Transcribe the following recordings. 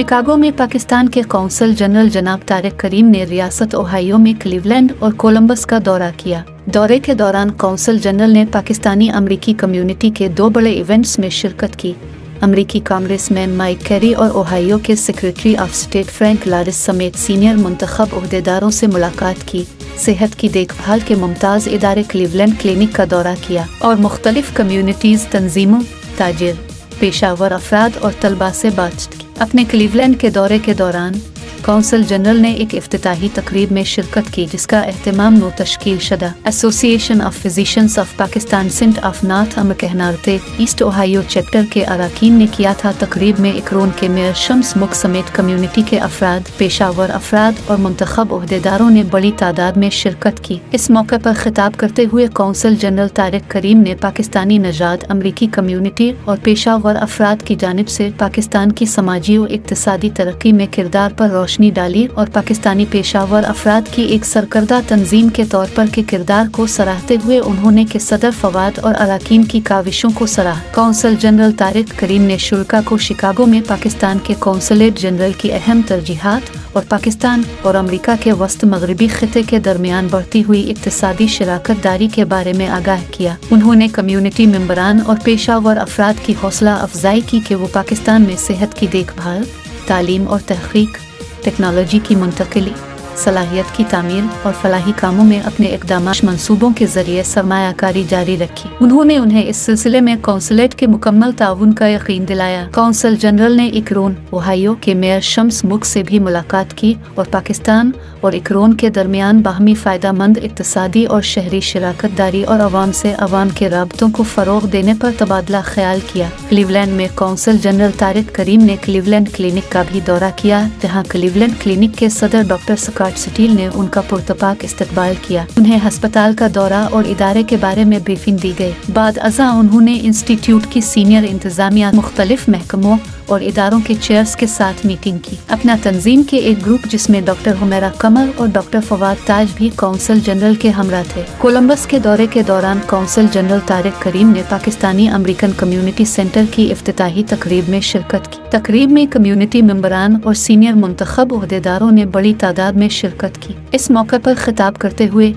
Chicago में पाकिस्तान के consul general जनाब तारिक करीम ने रियासत ओहायो में क्लीवलैंड और कोलंबस का दौरा किया। दौरे के दौरान कौंसल जनरल ने पाकिस्तानी अमरीकी कम्युनिटी के 2 बड़े इवेंट्स में शिरकत की। अमरीकी कांग्रेसमैन माइक कैरी और ओहायो के secretary of state Frank Lloris समेत सीनियर मुंतखब ओहदेदारों से मुलाकात की। सेहत की देखभाल के मुमताज़ इदारे क्लीवलैंड क्लिनिक का दौरा किया और मुख्तलिफ कम्युनिटीज़, तंजीमों, ताजिर, पेशावर अफराद और तलबा से बातचीत की। अपने क्लीवलैंड के दौरे के दौरान कौंसल जनरल ने एक इफ्तिताही तकरीब में शिरकत की, जिसका एहतमाम नो तश्कील शुदा association of physicians of Pakistan descent of North America East Ohio chapter के अरकान ने किया था। तकरीब में इकरोन के मेयर शम्स मुक समेत कम्युनिटी के अफराद, पेशावर अफराद और मुंतखब ओहदेदारों ने बड़ी तादाद में शिरकत की। इस मौके पर खिताब करते हुए कौंसल जनरल तारिक करीम ने पाकिस्तानी नजाद अमरीकी कम्युनिटी और पेशावर अफराद की जानिब से पाकिस्तान की समाजी और इक्तिसादी तरक्की में किरदार पर रोशनी डाली और पाकिस्तानी पेशावर अफराद की एक सरकर्दा तंजीम के तौर पर के किरदार को सराहते हुए उन्होंने के सदर फवाद और अरकान की काविशों को सराहा। कौंसल जनरल तारिक करीम ने शुल्का को शिकागो में पाकिस्तान के कौंसलेट जनरल की अहम तरजीहात और पाकिस्तान और अमरीका के वस्त मगरबी खिते के दरमियान बढ़ती हुई इक्तिसादी शराकत दारी के बारे में आगाह किया। उन्होंने कम्युनिटी मेंबरान और पेशावर अफराद की हौसला अफजाई की कि वो पाकिस्तान में सेहत की देखभाल, तालीम और तहकीक, टेक्नोलॉजी की मुंतकिली, सलाहियत की तामीर और फलाही कामों में अपने इक़दामात मंसूबों के जरिए सरमायाकारी जारी रखी। उन्होंने उन्हें इस सिलसिले में कौंसलेट के मुकम्मल ताउन का यकीन दिलाया। कौंसल जनरल ने इकरोन ओहायो के मेयर शम्स मुक से भी मुलाकात की और पाकिस्तान और इकरोन के दरमियान बाहमी फ़ायदा मंद इक़्तिसादी और शहरी शराकत दारी और अवाम से अवाम के राबतों को फ़रोग़ देने पर तबादला ख्याल किया। क्लीवलैंड में कौंसल जनरल तारिक करीम ने क्लीवलैंड क्लिनिक का भी दौरा किया, जहाँ क्लीवलैंड क्लिनिक के सदर डॉक्टर स्टील ने उनका पुरतपाक इस्तकबाल किया। उन्हें हस्पताल का दौरा और इदारे के बारे में ब्रीफिंग दी गई। बाद अज़ा उन्होंने इंस्टीट्यूट की सीनियर इंतजामिया, मुख्तलिफ महकमों और इदारों के चेयर्स के साथ मीटिंग की। अपना तंजीम के एक ग्रुप जिसमें डॉक्टर हुमैरा कमर और डॉक्टर फवाद ताज भी कौंसल जनरल के हमरा थे। कोलंबस के दौरे के दौरान कौंसल जनरल तारिक करीम ने पाकिस्तानी अमेरिकन कम्युनिटी सेंटर की इफ्तिताही तकरीब में शिरकत की। तकरीब में कम्युनिटी मेंबरान और सीनियर मुंतखब ओहदेदारों ने बड़ी तादाद में शिरकत की। इस मौके पर खिताब करते हुए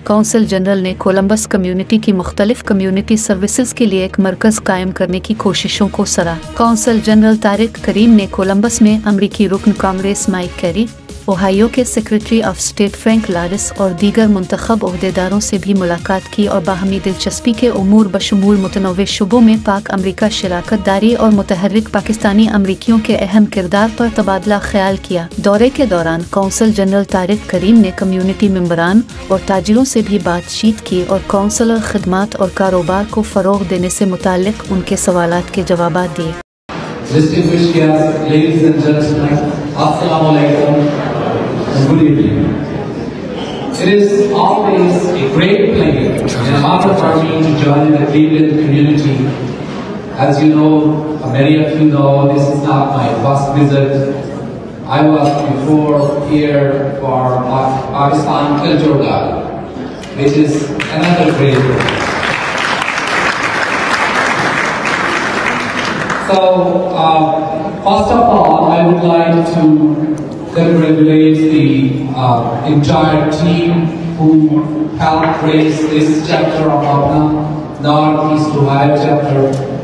कौंसल जनरल ने कोलंबस कम्युनिटी की मुख्तलिफ कम्युनिटी सर्विसेज के लिए एक मरकज़ कायम करने की कोशिशों को सराहा। कौंसल जनरल तारिक करीम ने कोलंबस में अमरीकी रुकन कांग्रेस माइक कैरी, ओहायो के secretary of state Frank Lloris और दीगर मुंतखब ओहदेदारों से भी मुलाकात की और बाहमी दिलचस्पी के उमूर बशमूल मुतनव्वे शुबों में पाक अमरीका शराकत दारी और मुतहर्रिक पाकिस्तानी अमरीकियों के अहम किरदार पर तबादला ख्याल किया। दौरे के दौरान कौंसल जनरल तारिक करीम ने कम्युनिटी मेंबरान और ताजिरों से भी बातचीत की और कौंसलर खिदमात और कारोबार को फ़रोग़ देने से मुताल्लिक़ उनके सवालात के जवाब दिए। Good evening. It is always a great pleasure and an honor for me to join the Cleveland community. As you know, many of you know, this is not my first visit. I was before here for Pakistan Culture Gala, which is another great thing. So, first of all, I would like to congratulate the entire team who helped raise this chapter of Abna, Northeast Ohio chapter.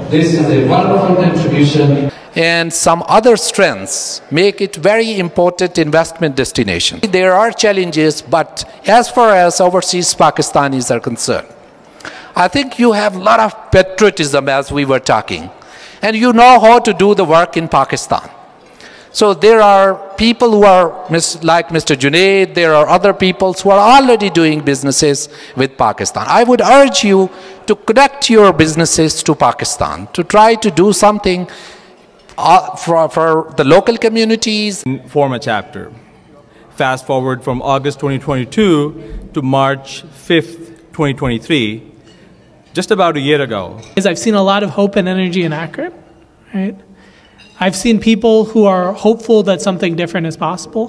This is a wonderful contribution. And some other strengths make it very important investment destination. There are challenges, but as far as overseas Pakistanis are concerned, I think you have a lot of patriotism, as we were talking, and you know how to do the work in Pakistan. So there are people who are like Mr. Junaid, there are other people who are already doing businesses with Pakistan. I would urge you to connect your businesses to Pakistan, to try to do something for the local communities. Form a chapter. Fast forward from August 2022 to March 5th, 2023, just about a year ago. I've seen a lot of hope and energy in Akron, right? I've seen people who are hopeful that something different is possible.